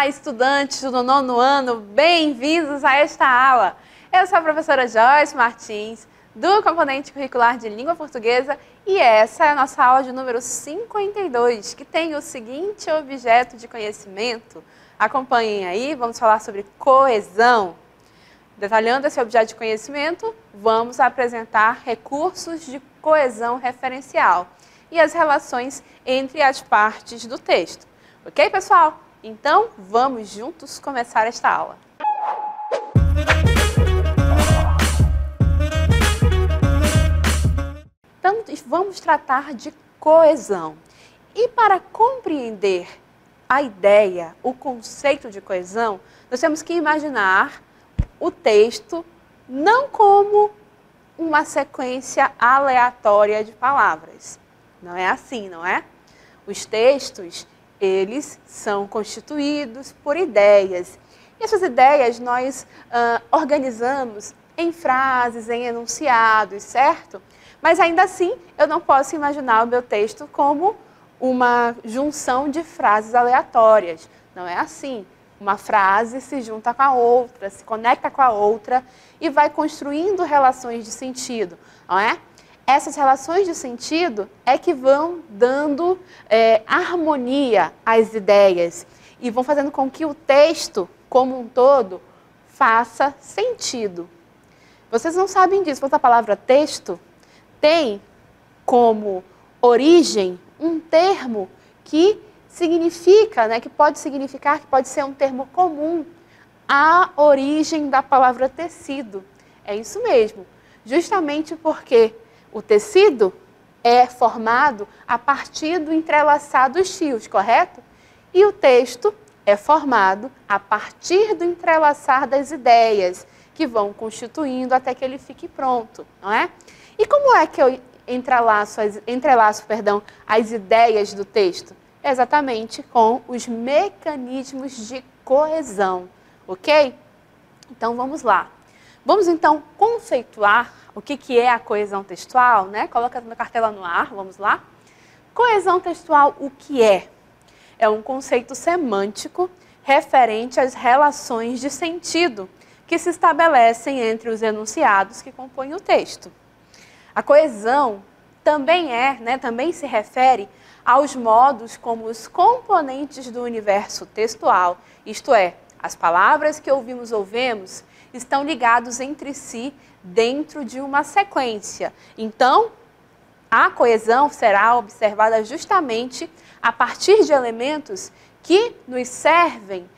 Olá, estudantes do nono ano, bem-vindos a esta aula. Eu sou a professora Joyce Martins, do componente curricular de língua portuguesa, e essa é a nossa aula de número 52, que tem o seguinte objeto de conhecimento. Acompanhem aí, vamos falar sobre coesão. Detalhando esse objeto de conhecimento, vamos apresentar recursos de coesão referencial e as relações entre as partes do texto. Ok, pessoal? Então, vamos juntos começar esta aula. Então, vamos tratar de coesão. E para compreender a ideia, o conceito de coesão, nós temos que imaginar o texto não como uma sequência aleatória de palavras. Não é assim, não é? Os textos, eles são constituídos por ideias. E essas ideias nós organizamos em frases, em enunciados, certo? Mas ainda assim, eu não posso imaginar o meu texto como uma junção de frases aleatórias. Não é assim. Uma frase se junta com a outra, se conecta com a outra e vai construindo relações de sentido, não é? Essas relações de sentido é que vão dando harmonia às ideias e vão fazendo com que o texto, como um todo, faça sentido. Vocês não sabem disso, mas a palavra texto tem como origem um termo que significa, que pode significar, que pode ser um termo comum à origem da palavra tecido. É isso mesmo, justamente porque o tecido é formado a partir do entrelaçar dos fios, correto? E o texto é formado a partir do entrelaçar das ideias, que vão constituindo até que ele fique pronto, não é? E como é que eu entrelaço as ideias do texto? Exatamente com os mecanismos de coesão, ok? Então vamos lá. Vamos então conceituar o que é a coesão textual, né? Coloca na cartela no ar, vamos lá. Coesão textual, o que é? É um conceito semântico referente às relações de sentido que se estabelecem entre os enunciados que compõem o texto. A coesão também se refere aos modos como os componentes do universo textual, isto é, as palavras que ouvimos ou vemos, estão ligados entre si dentro de uma sequência. Então, a coesão será observada justamente a partir de elementos que nos servem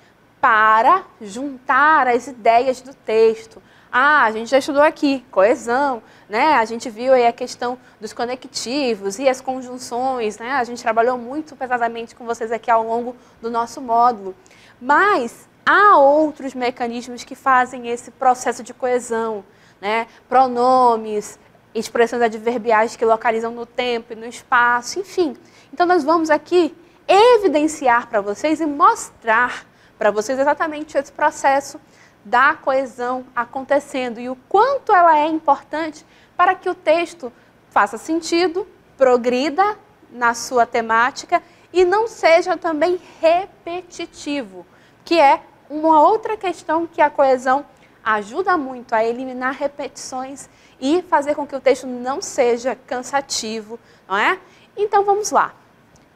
para juntar as ideias do texto. A gente já estudou aqui, coesão, né? A gente viu aí a questão dos conectivos e as conjunções, né? A gente trabalhou muito pesadamente com vocês aqui ao longo do nosso módulo. Mas há outros mecanismos que fazem esse processo de coesão, né? Pronomes, expressões adverbiais que localizam no tempo e no espaço, enfim. Então nós vamos aqui evidenciar para vocês e mostrar para vocês exatamente esse processo da coesão acontecendo e o quanto ela é importante para que o texto faça sentido, progrida na sua temática e não seja também repetitivo, que é uma outra questão que a coesão ajuda muito a eliminar repetições e fazer com que o texto não seja cansativo, não é? Então vamos lá.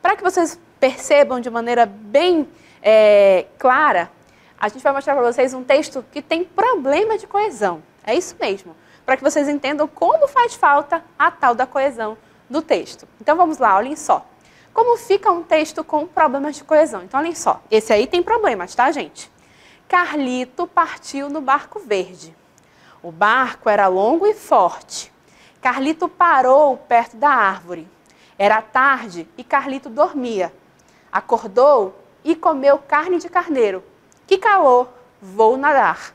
Para que vocês percebam de maneira bem clara, a gente vai mostrar para vocês um texto que tem problema de coesão. É isso mesmo. Para que vocês entendam como faz falta a tal da coesão do texto. Então vamos lá, olhem só. Como fica um texto com problemas de coesão? Então olhem só, esse aí tem problemas, tá, gente? Carlito partiu no barco verde. O barco era longo e forte. Carlito parou perto da árvore. Era tarde e Carlito dormia. Acordou e comeu carne de carneiro. Que calor, vou nadar.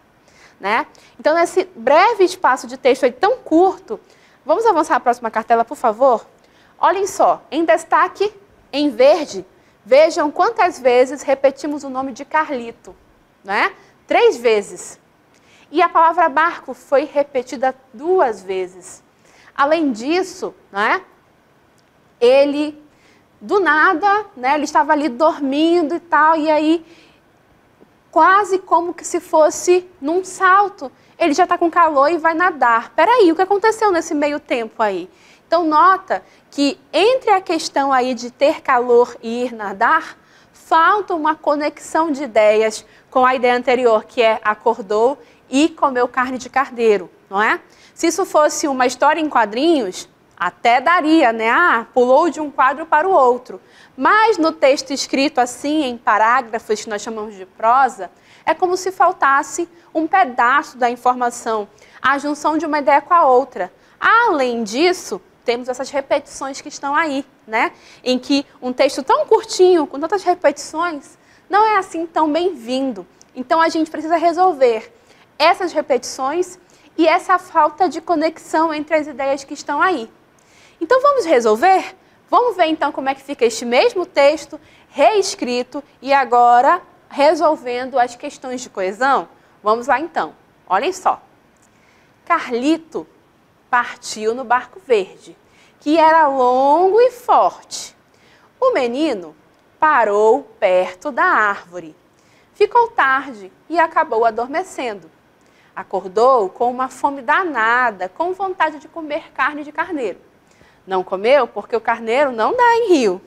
Né? Então, nesse breve espaço de texto aí tão curto, vamos avançar a próxima cartela, por favor? Olhem só, em destaque, em verde, vejam quantas vezes repetimos o nome de Carlito. Né? 3 vezes. E a palavra barco foi repetida 2 vezes. Além disso, né, ele, do nada, né, ele estava ali dormindo e tal, e aí quase como que se fosse num salto. Ele já está com calor e vai nadar. Peraí, o que aconteceu nesse meio tempo aí? Então, nota que entre a questão aí de ter calor e ir nadar, falta uma conexão de ideias com a ideia anterior, que é acordou e comeu carne de carneiro, não é? Se isso fosse uma história em quadrinhos, até daria, né? Ah, pulou de um quadro para o outro. Mas no texto escrito assim, em parágrafos, que nós chamamos de prosa, é como se faltasse um pedaço da informação, a junção de uma ideia com a outra. Além disso, temos essas repetições que estão aí, né? Em que um texto tão curtinho, com tantas repetições, não é assim tão bem-vindo. Então, a gente precisa resolver essas repetições e essa falta de conexão entre as ideias que estão aí. Então, vamos resolver? Vamos ver, então, como é que fica este mesmo texto reescrito e agora resolvendo as questões de coesão? Vamos lá, então. Olhem só. Carlito partiu no barco verde, que era longo e forte. O menino parou perto da árvore. Ficou tarde e acabou adormecendo. Acordou com uma fome danada, com vontade de comer carne de carneiro. Não comeu porque o carneiro não dá em rio.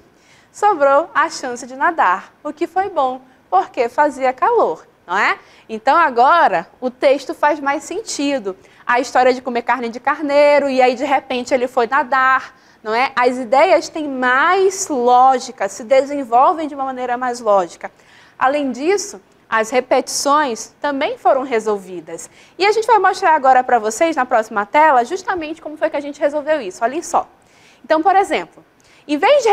Sobrou a chance de nadar, o que foi bom, porque fazia calor, não é? Então agora o texto faz mais sentido. A história de comer carne de carneiro e aí de repente ele foi nadar, não é? As ideias têm mais lógica, se desenvolvem de uma maneira mais lógica. Além disso, as repetições também foram resolvidas. E a gente vai mostrar agora para vocês na próxima tela justamente como foi que a gente resolveu isso. Olhem só. Então, por exemplo, em vez de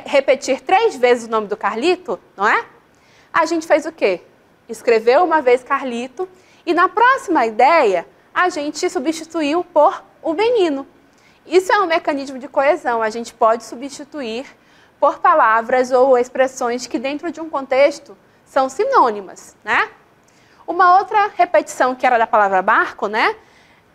repetir 3 vezes o nome do Carlito, não é? A gente fez o quê? Escreveu uma vez Carlito e na próxima ideia a gente substituiu por o menino. Isso é um mecanismo de coesão. A gente pode substituir por palavras ou expressões que dentro de um contexto são sinônimas, né? Uma outra repetição que era da palavra barco, né?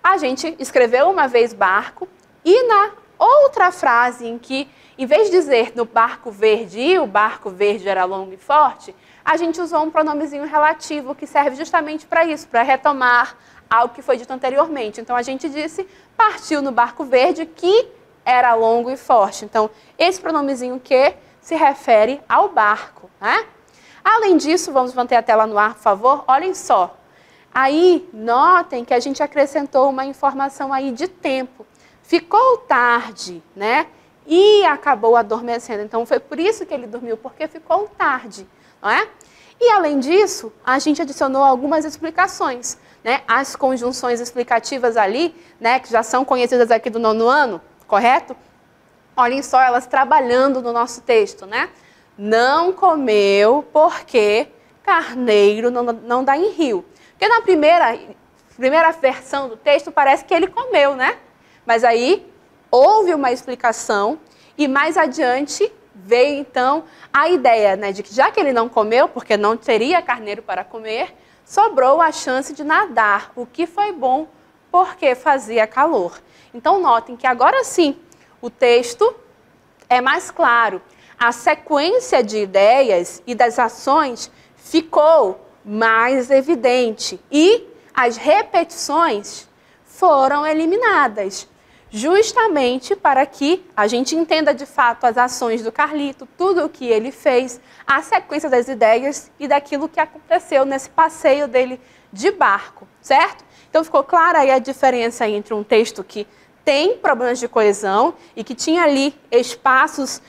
A gente escreveu uma vez barco e na outra frase em que, em vez de dizer no barco verde e o barco verde era longo e forte, a gente usou um pronomezinho relativo que serve justamente para isso, para retomar algo que foi dito anteriormente. Então, a gente disse, partiu no barco verde que era longo e forte. Então, esse pronomezinho que se refere ao barco, né? Além disso, vamos manter a tela no ar, por favor. Olhem só. Aí, notem que a gente acrescentou uma informação aí de tempo. Ficou tarde, né? E acabou adormecendo. Então, foi por isso que ele dormiu, porque ficou tarde, não é? E, além disso, a gente adicionou algumas explicações, né? As conjunções explicativas ali, né, que já são conhecidas aqui do 9º ano, correto? Olhem só elas trabalhando no nosso texto, né? Não comeu porque carneiro não dá em rio. Porque na primeira versão do texto parece que ele comeu, né? Mas aí houve uma explicação e mais adiante veio então a ideia, né, de que já que ele não comeu, porque não teria carneiro para comer, sobrou a chance de nadar, o que foi bom porque fazia calor. Então notem que agora sim o texto é mais claro. A sequência de ideias e das ações ficou mais evidente e as repetições foram eliminadas, justamente para que a gente entenda de fato as ações do Carlito, tudo o que ele fez, a sequência das ideias e daquilo que aconteceu nesse passeio dele de barco, certo? Então ficou clara aí a diferença entre um texto que tem problemas de coesão e que tinha ali espaços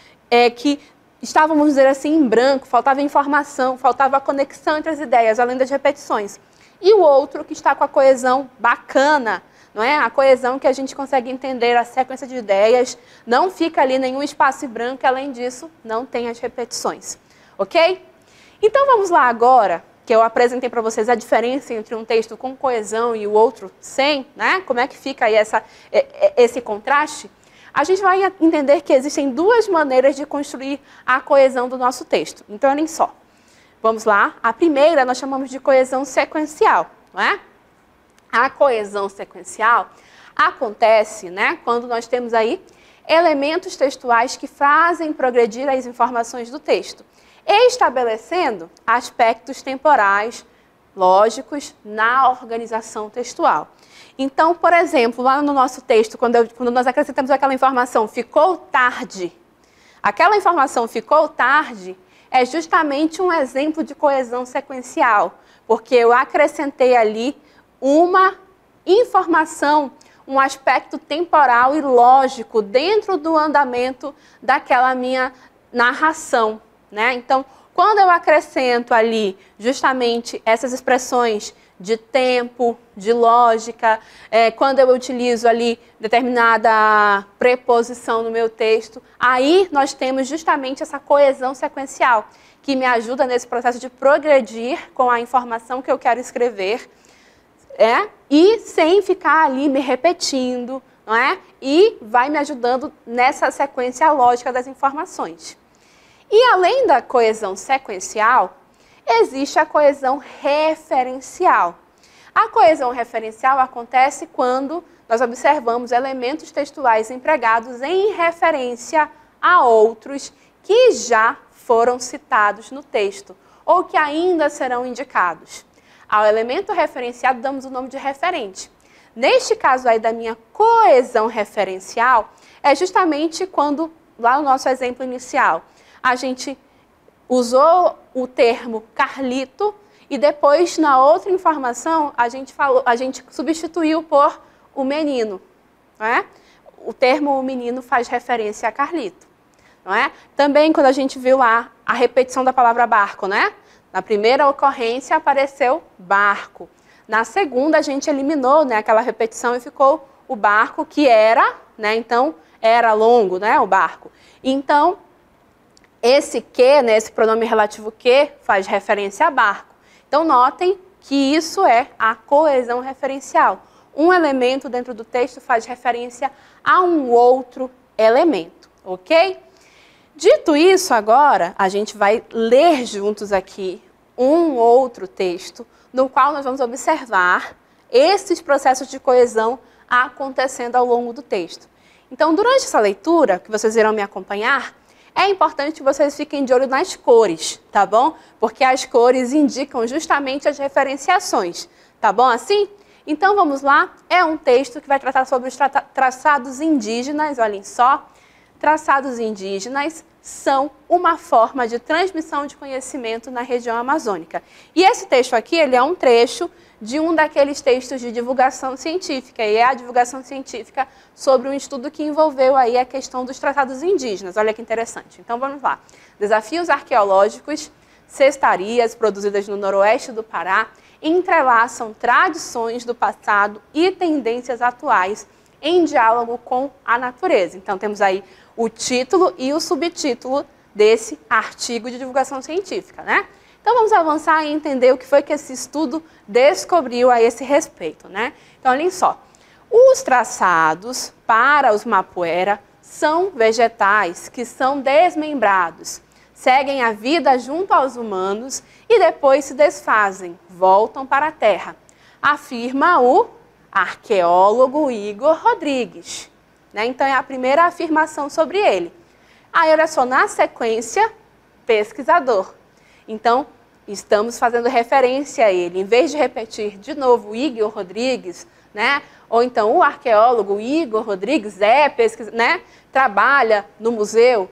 que estavam, vamos dizer assim, em branco, faltava informação, faltava a conexão entre as ideias, além das repetições. E o outro que está com a coesão bacana, não é? A coesão que a gente consegue entender a sequência de ideias, não fica ali nenhum espaço em branco, além disso, não tem as repetições. Ok? Então vamos lá agora, que eu apresentei para vocês a diferença entre um texto com coesão e o outro sem, né? Como é que fica aí esse contraste? A gente vai entender que existem 2 maneiras de construir a coesão do nosso texto. Então, olhem só. Vamos lá. A primeira nós chamamos de coesão sequencial, não é? A coesão sequencial acontece, né, quando nós temos aí elementos textuais que fazem progredir as informações do texto, estabelecendo aspectos temporais lógicos na organização textual. Então, por exemplo, lá no nosso texto, quando nós acrescentamos aquela informação, ficou tarde, aquela informação ficou tarde é justamente um exemplo de coesão sequencial, porque eu acrescentei ali uma informação, um aspecto temporal e lógico dentro do andamento daquela minha narração, né? Então, quando eu acrescento ali justamente essas expressões de tempo, de lógica, quando eu utilizo ali determinada preposição no meu texto, aí nós temos justamente essa coesão sequencial, que me ajuda nesse processo de progredir com a informação que eu quero escrever, e sem ficar ali me repetindo, não é? E vai me ajudando nessa sequência lógica das informações. E além da coesão sequencial, existe a coesão referencial. A coesão referencial acontece quando nós observamos elementos textuais empregados em referência a outros que já foram citados no texto ou que ainda serão indicados. Ao elemento referenciado damos o nome de referente. Neste caso aí da minha coesão referencial, é justamente quando, lá no nosso exemplo inicial, a gente usou o termo Carlito e depois, na outra informação, a gente substituiu por o menino. Não é? O termo menino faz referência a Carlito. Não é? Também, quando a gente viu lá a repetição da palavra barco, né? Na primeira ocorrência apareceu barco. Na segunda, a gente eliminou, né, aquela repetição e ficou o barco, que era, né, então, era longo, né, o barco. Então, esse que, né, esse pronome relativo que, faz referência a barco. Então, notem que isso é a coesão referencial. Um elemento dentro do texto faz referência a um outro elemento, ok? Dito isso, agora, a gente vai ler juntos aqui um outro texto, no qual nós vamos observar esses processos de coesão acontecendo ao longo do texto. Então, durante essa leitura, que vocês irão me acompanhar, é importante que vocês fiquem de olho nas cores, tá bom? Porque as cores indicam justamente as referenciações, tá bom assim? Então, vamos lá. É um texto que vai tratar sobre os traçados indígenas, olhem só. Traçados indígenas são uma forma de transmissão de conhecimento na região amazônica. E esse texto aqui, ele é um trecho de um daqueles textos de divulgação científica, e é a divulgação científica sobre um estudo que envolveu aí a questão dos traçados indígenas. Olha que interessante. Então, vamos lá. Desafios arqueológicos, cestarias produzidas no noroeste do Pará, entrelaçam tradições do passado e tendências atuais em diálogo com a natureza. Então, temos aí o título e o subtítulo desse artigo de divulgação científica, né? Então, vamos avançar e entender o que foi que esse estudo descobriu a esse respeito, né? Então, olhem só. Os traçados para os mapuera são vegetais que são desmembrados, seguem a vida junto aos humanos e depois se desfazem, voltam para a terra, afirma o arqueólogo Igor Rodrigues. Né? Então, é a primeira afirmação sobre ele. Aí, olha só, na sequência, pesquisador. Então, estamos fazendo referência a ele. Em vez de repetir de novo Igor Rodrigues, né? Ou então o arqueólogo Igor Rodrigues né? Trabalha no museu,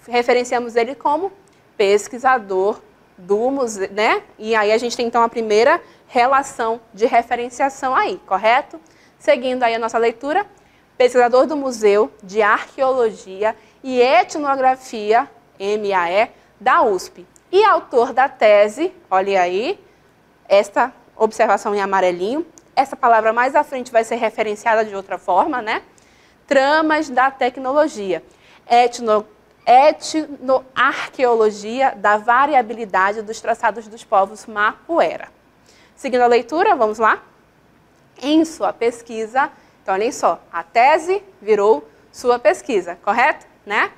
referenciamos ele como pesquisador do museu, né? E aí a gente tem então a primeira relação de referenciação aí, correto? Seguindo aí a nossa leitura, pesquisador do Museu de Arqueologia e Etnografia, MAE, da USP. E autor da tese, olha aí, esta observação em amarelinho, essa palavra mais à frente vai ser referenciada de outra forma, né? Tramas da tecnologia, etnoarqueologia da variabilidade dos traçados dos povos mapuera. Seguindo a leitura, vamos lá? Em sua pesquisa, então olhem só, a tese virou sua pesquisa, correto? Né?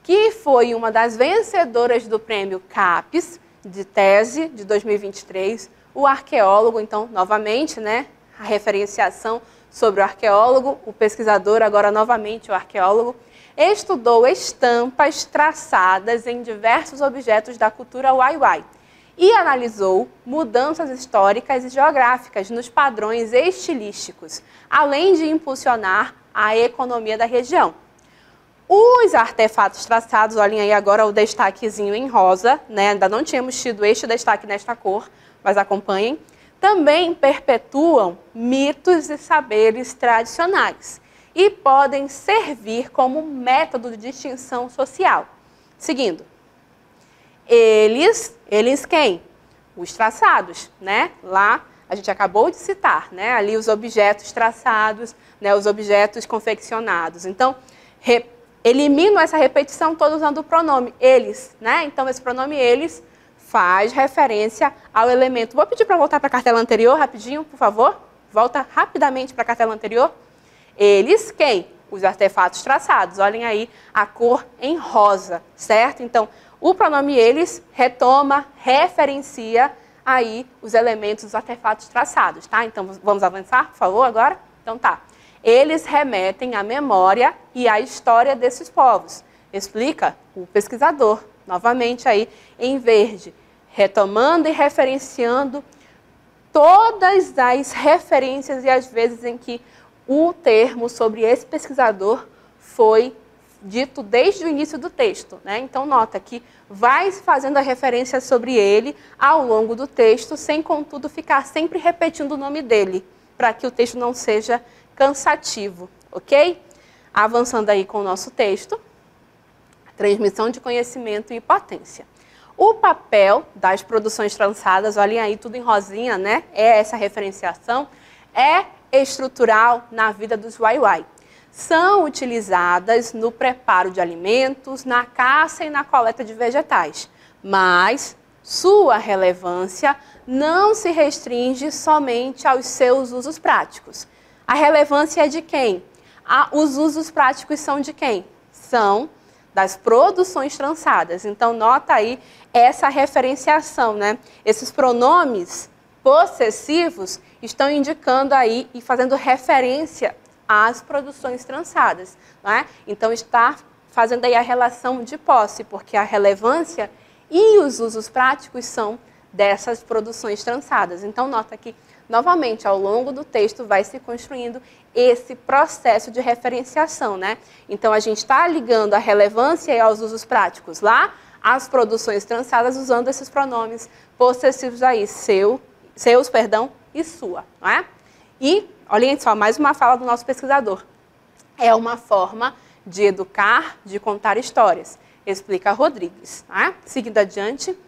Que foi uma das vencedoras do prêmio CAPES de tese de 2023, o arqueólogo, então, novamente, né, a referenciação sobre o arqueólogo, o pesquisador, agora novamente o arqueólogo, estudou estampas traçadas em diversos objetos da cultura Wai-Wai e analisou mudanças históricas e geográficas nos padrões estilísticos, além de impulsionar a economia da região. Os artefatos traçados, olhem aí agora o destaquezinho em rosa, né? Ainda não tínhamos tido este destaque nesta cor, mas acompanhem. Também perpetuam mitos e saberes tradicionais e podem servir como método de distinção social. Seguindo. Eles quem? Os traçados, né? Lá a gente acabou de citar, né? Ali os objetos traçados, né? Os objetos confeccionados. Então, elimino essa repetição toda usando o pronome eles, né? Então, esse pronome eles faz referência ao elemento. Vou pedir para voltar para a cartela anterior rapidinho, por favor. Volta rapidamente para a cartela anterior. Eles quem? Os artefatos traçados. Olhem aí a cor em rosa, certo? Então, o pronome eles retoma, referencia aí os elementos dos artefatos traçados, tá? Então, vamos avançar, por favor, agora? Então, tá. Eles remetem à memória e à história desses povos. Explica o pesquisador, novamente aí em verde, retomando e referenciando todas as referências e as vezes em que o termo sobre esse pesquisador foi dito desde o início do texto, né? Então, nota que vai fazendo a referência sobre ele ao longo do texto, sem, contudo, ficar sempre repetindo o nome dele, para que o texto não seja cansativo, ok? Avançando aí com o nosso texto, transmissão de conhecimento e potência. O papel das produções trançadas, olhem aí tudo em rosinha, né? É essa referenciação, é estrutural na vida dos Waiwai. São utilizadas no preparo de alimentos, na caça e na coleta de vegetais, mas sua relevância não se restringe somente aos seus usos práticos. A relevância é de quem? Os usos práticos são de quem? São das produções trançadas. Então, nota aí essa referenciação, né? Esses pronomes possessivos estão indicando aí e fazendo referência às produções trançadas, não é? Então, está fazendo aí a relação de posse, porque a relevância e os usos práticos são dessas produções trançadas. Então, nota que, novamente, ao longo do texto vai se construindo esse processo de referenciação, né? Então, a gente está ligando a relevância e aos usos práticos lá, às produções trançadas, usando esses pronomes possessivos aí, seus, e sua, não é? E, olhem só, mais uma fala do nosso pesquisador. É uma forma de educar, de contar histórias, explica Rodrigues. Né? Seguindo adiante,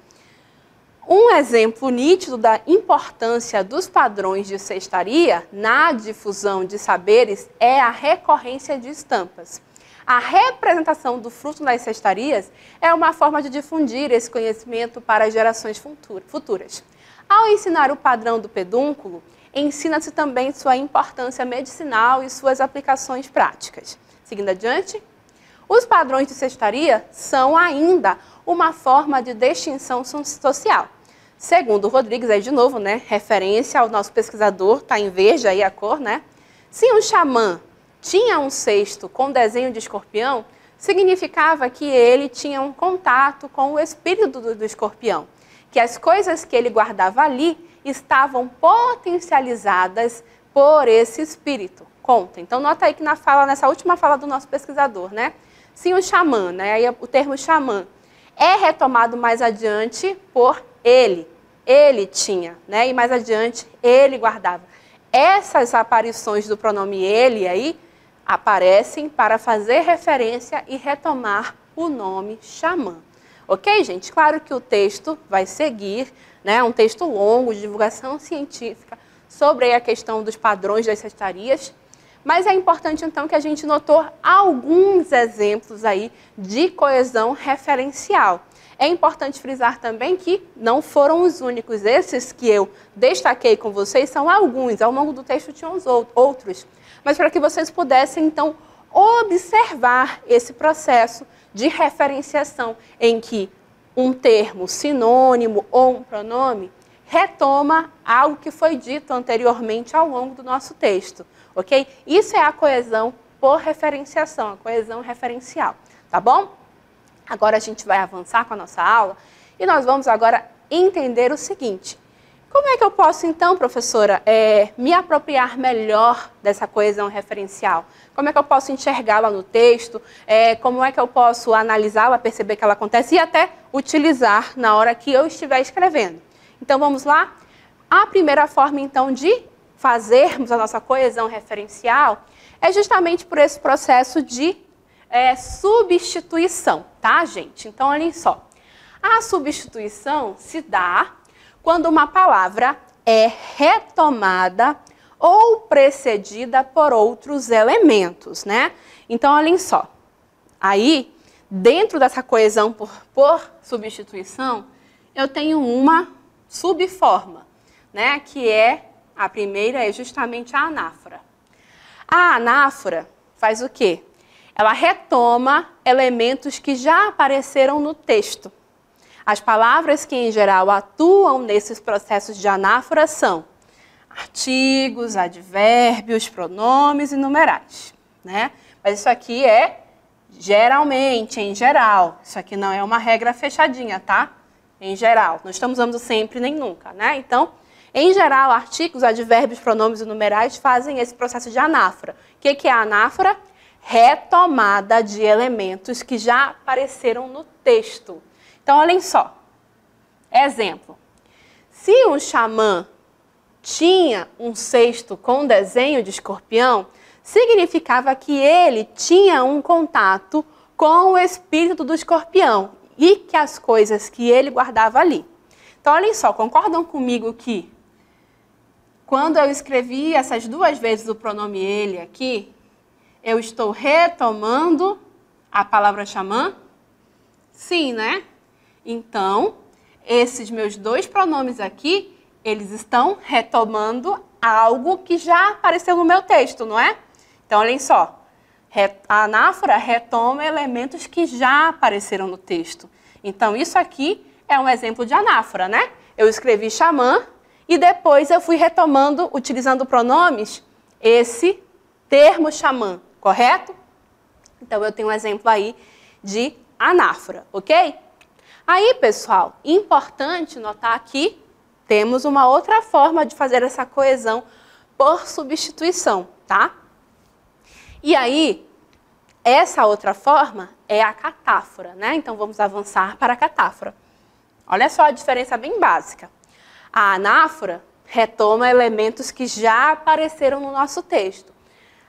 um exemplo nítido da importância dos padrões de cestaria na difusão de saberes é a recorrência de estampas. A representação do fruto nas cestarias é uma forma de difundir esse conhecimento para as gerações futuras. Ao ensinar o padrão do pedúnculo, ensina-se também sua importância medicinal e suas aplicações práticas. Seguindo adiante, os padrões de cestaria são ainda uma forma de distinção social. Segundo Rodrigues, aí de novo, né, referência ao nosso pesquisador, está em verde aí a cor, né? Se um xamã tinha um cesto com desenho de escorpião, significava que ele tinha um contato com o espírito do escorpião, que as coisas que ele guardava ali estavam potencializadas por esse espírito. Conta. Então, nota aí que nessa última fala do nosso pesquisador, né? Se um xamã, né? Aí o termo xamã é retomado mais adiante por ele. Ele tinha, né? E mais adiante, ele guardava. Essas aparições do pronome ele aí aparecem para fazer referência e retomar o nome xamã. Ok, gente? Claro que o texto vai seguir, né? Um texto longo de divulgação científica sobre a questão dos padrões das cestarias, mas é importante, então, que a gente notou alguns exemplos aí de coesão referencial. É importante frisar também que não foram os únicos. Esses que eu destaquei com vocês são alguns. Ao longo do texto tinham os outros. Mas para que vocês pudessem, então, observar esse processo de referenciação em que um termo sinônimo ou um pronome retoma algo que foi dito anteriormente ao longo do nosso texto, ok? Isso é a coesão por referenciação, a coesão referencial, tá bom? Agora a gente vai avançar com a nossa aula e nós vamos agora entender o seguinte: como é que eu posso, então, professora, me apropriar melhor dessa coesão referencial? Como é que eu posso enxergá-la no texto? Como é que eu posso analisá-la, perceber que ela acontece e até utilizar na hora que eu estiver escrevendo? Então, vamos lá? A primeira forma, então, de fazermos a nossa coesão referencial é justamente por esse processo de substituição, tá, gente? Então, olhem só. A substituição se dá quando uma palavra é retomada ou precedida por outros elementos, né? Então, olhem só. Aí, dentro dessa coesão por substituição, eu tenho uma subforma, né? Que a primeira é justamente a anáfora. A anáfora faz o quê? Ela retoma elementos que já apareceram no texto. As palavras que, em geral, atuam nesses processos de anáfora são artigos, advérbios, pronomes e numerais, né? Mas isso aqui é geralmente, em geral. Isso aqui não é uma regra fechadinha, tá? Em geral. Não estamos usando sempre nem nunca, né? Então, em geral, artigos, advérbios, pronomes e numerais fazem esse processo de anáfora. O que é a anáfora? Retomada de elementos que já apareceram no texto. Então, olhem só. Exemplo. Se um xamã tinha um cesto com desenho de escorpião, significava que ele tinha um contato com o espírito do escorpião e que as coisas que ele guardava ali. Então, olhem só, concordam comigo que quando eu escrevi essas duas vezes o pronome ele aqui, eu estou retomando a palavra xamã? Sim, né? Então, esses meus dois pronomes aqui, eles estão retomando algo que já apareceu no meu texto, não é? Então, olhem só. A anáfora retoma elementos que já apareceram no texto. Então, isso aqui é um exemplo de anáfora, né? Eu escrevi xamã e depois eu fui retomando, utilizando pronomes, esse termo xamã, correto? Então, eu tenho um exemplo aí de anáfora, ok? Aí, pessoal, importante notar que temos uma outra forma de fazer essa coesão por substituição, tá? E aí, essa outra forma é a catáfora, né? Então, vamos avançar para a catáfora. Olha só a diferença bem básica. A anáfora retoma elementos que já apareceram no nosso texto.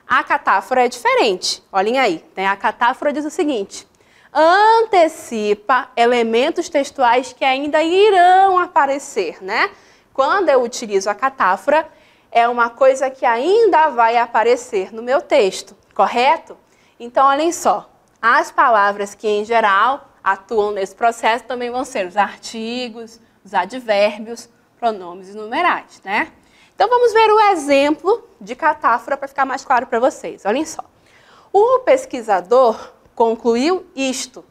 A catáfora é diferente. Olhem aí, né? A catáfora diz o seguinte: antecipa elementos textuais que ainda irão aparecer, né? Quando eu utilizo a catáfora, é uma coisa que ainda vai aparecer no meu texto, correto? Então, olhem só, as palavras que, em geral, atuam nesse processo também vão ser os artigos, os advérbios, pronomes e numerais, né? Então, vamos ver o exemplo de catáfora para ficar mais claro para vocês. Olhem só. O pesquisador concluiu isto, :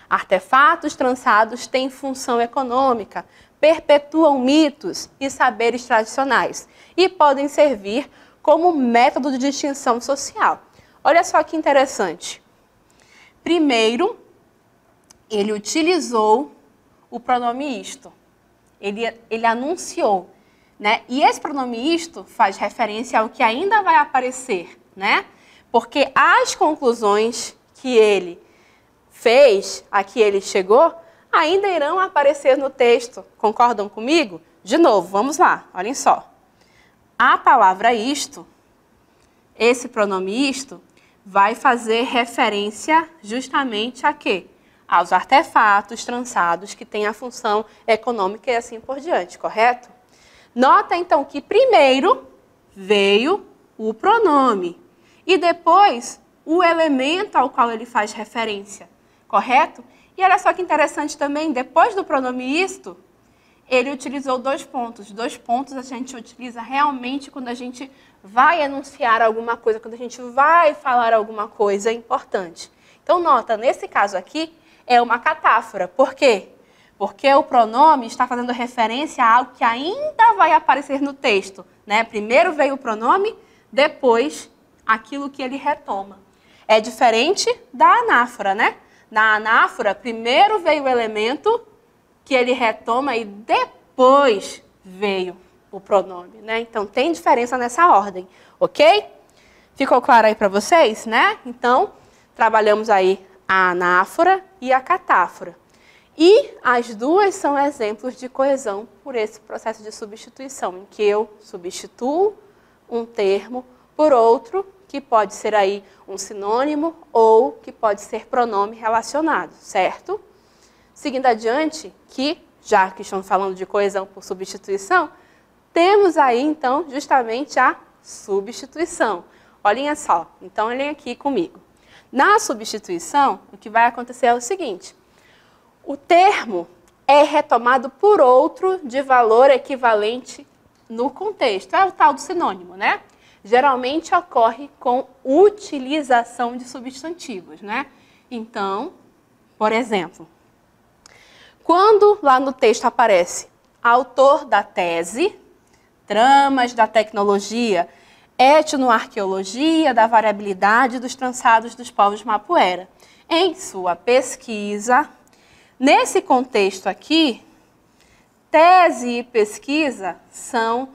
artefatos trançados têm função econômica, perpetuam mitos e saberes tradicionais e podem servir como método de distinção social. Olha só que interessante. Primeiro, ele utilizou o pronome isto. Ele anunciou, né? E esse pronome isto faz referência ao que ainda vai aparecer, né? Porque as conclusões que ele fez, a que ele chegou, ainda irão aparecer no texto. Concordam comigo? De novo, vamos lá, olhem só. A palavra isto, esse pronome isto, vai fazer referência justamente a quê? Aos artefatos trançados que têm a função econômica e assim por diante, correto? Nota, então, que primeiro veio o pronome e depois o elemento ao qual ele faz referência, correto? E olha só que interessante também, depois do pronome isto, ele utilizou dois pontos. Dois pontos a gente utiliza realmente quando a gente vai enunciar alguma coisa, quando a gente vai falar alguma coisa importante. Então, nota, nesse caso aqui, é uma catáfora. Por quê? Porque o pronome está fazendo referência a algo que ainda vai aparecer no texto, né? Primeiro veio o pronome, depois aquilo que ele retoma. É diferente da anáfora, né? Na anáfora, primeiro veio o elemento que ele retoma e depois veio o pronome, né? Então, tem diferença nessa ordem, ok? Ficou claro aí para vocês, né? Então, trabalhamos aí a anáfora e a catáfora. E as duas são exemplos de coesão por esse processo de substituição, em que eu substituo um termo por outro, que pode ser aí um sinônimo ou que pode ser pronome relacionado, certo? Seguindo adiante, que já que estamos falando de coesão por substituição, temos aí, então, justamente a substituição. Olhem só, então olhem aqui comigo. Na substituição, o que vai acontecer é o seguinte: o termo é retomado por outro de valor equivalente no contexto. É o tal do sinônimo, né? Geralmente ocorre com utilização de substantivos, né? Então, por exemplo, quando lá no texto aparece autor da tese, tramas da tecnologia, etnoarqueologia da variabilidade dos trançados dos povos Mapuera, em sua pesquisa, nesse contexto aqui, tese e pesquisa são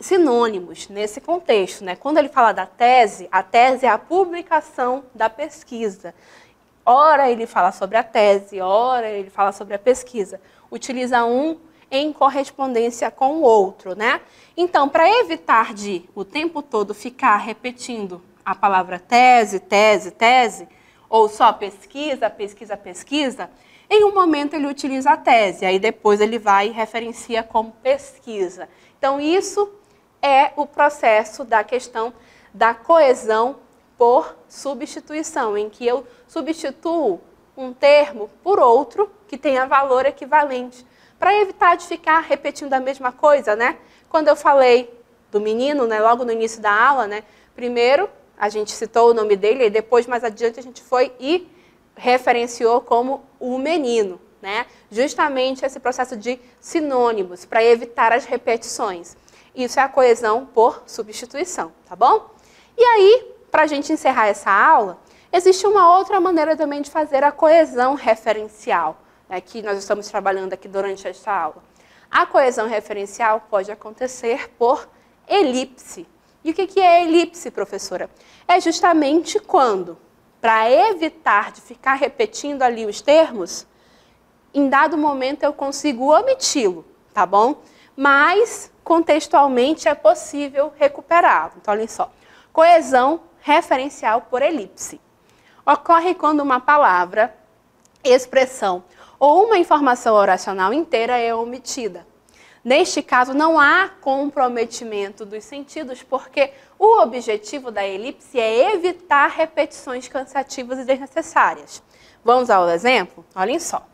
sinônimos nesse contexto, né? Quando ele fala da tese, a tese é a publicação da pesquisa. Ora ele fala sobre a tese, ora ele fala sobre a pesquisa. Utiliza um em correspondência com o outro, né? Então, para evitar de o tempo todo ficar repetindo a palavra tese, tese, tese, ou só pesquisa, pesquisa, pesquisa, em um momento ele utiliza a tese, aí depois ele vai e referencia como pesquisa. Então, isso é o processo da questão da coesão por substituição, em que eu substituo um termo por outro que tenha valor equivalente, para evitar de ficar repetindo a mesma coisa, né? Quando eu falei do menino, né, logo no início da aula, né, primeiro a gente citou o nome dele e depois, mais adiante, a gente foi e referenciou como o menino, né? Justamente esse processo de sinônimos, para evitar as repetições. Isso é a coesão por substituição, tá bom? E aí, para a gente encerrar essa aula, existe uma outra maneira também de fazer a coesão referencial, né, que nós estamos trabalhando aqui durante esta aula. A coesão referencial pode acontecer por elipse. E o que é elipse, professora? É justamente quando, para evitar de ficar repetindo ali os termos, em dado momento eu consigo omiti-lo, tá bom? Mas, contextualmente, é possível recuperá-lo. Então, olhem só. Coesão referencial por elipse. Ocorre quando uma palavra, expressão ou uma informação oracional inteira é omitida. Neste caso, não há comprometimento dos sentidos, porque o objetivo da elipse é evitar repetições cansativas e desnecessárias. Vamos ao exemplo? Olhem só.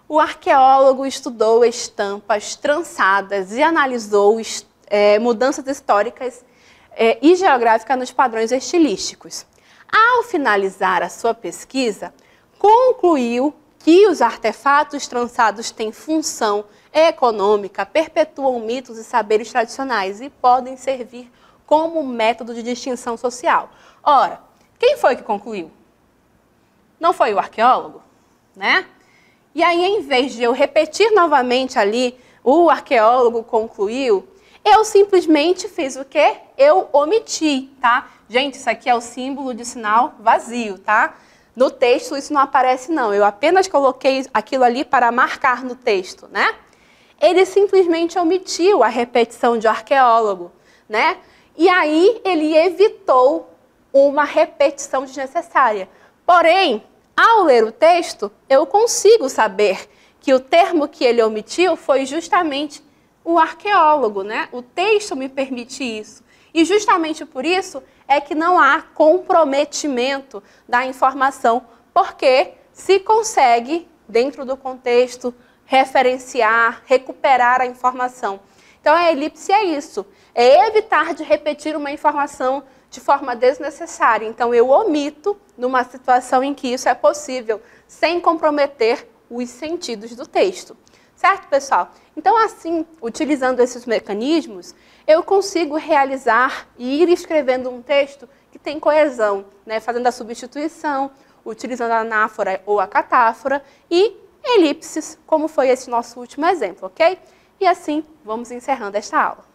O arqueólogo estudou estampas trançadas e analisou mudanças históricas e geográficas nos padrões estilísticos. Ao finalizar a sua pesquisa, concluiu que os artefatos trançados têm função econômica, perpetuam mitos e saberes tradicionais e podem servir como método de distinção social. Ora, quem foi que concluiu? Não foi o arqueólogo, né? E aí, em vez de eu repetir novamente ali, o arqueólogo concluiu, eu simplesmente fiz o quê? Eu omiti, tá? Gente, isso aqui é o símbolo de sinal vazio, tá? No texto isso não aparece não, eu apenas coloquei aquilo ali para marcar no texto, né? Ele simplesmente omitiu a repetição de arqueólogo, né? E aí ele evitou uma repetição desnecessária. Porém, ao ler o texto, eu consigo saber que o termo que ele omitiu foi justamente o arqueólogo, né? O texto me permite isso. E justamente por isso é que não há comprometimento da informação, porque se consegue, dentro do contexto, referenciar, recuperar a informação. Então, a elipse é isso, é evitar de repetir uma informação de forma desnecessária. Então, eu omito numa situação em que isso é possível, sem comprometer os sentidos do texto. Certo, pessoal? Então, assim, utilizando esses mecanismos, eu consigo realizar e ir escrevendo um texto que tem coesão, né? Fazendo a substituição, utilizando a anáfora ou a catáfora e elipses, como foi esse nosso último exemplo, ok? E assim, vamos encerrando esta aula.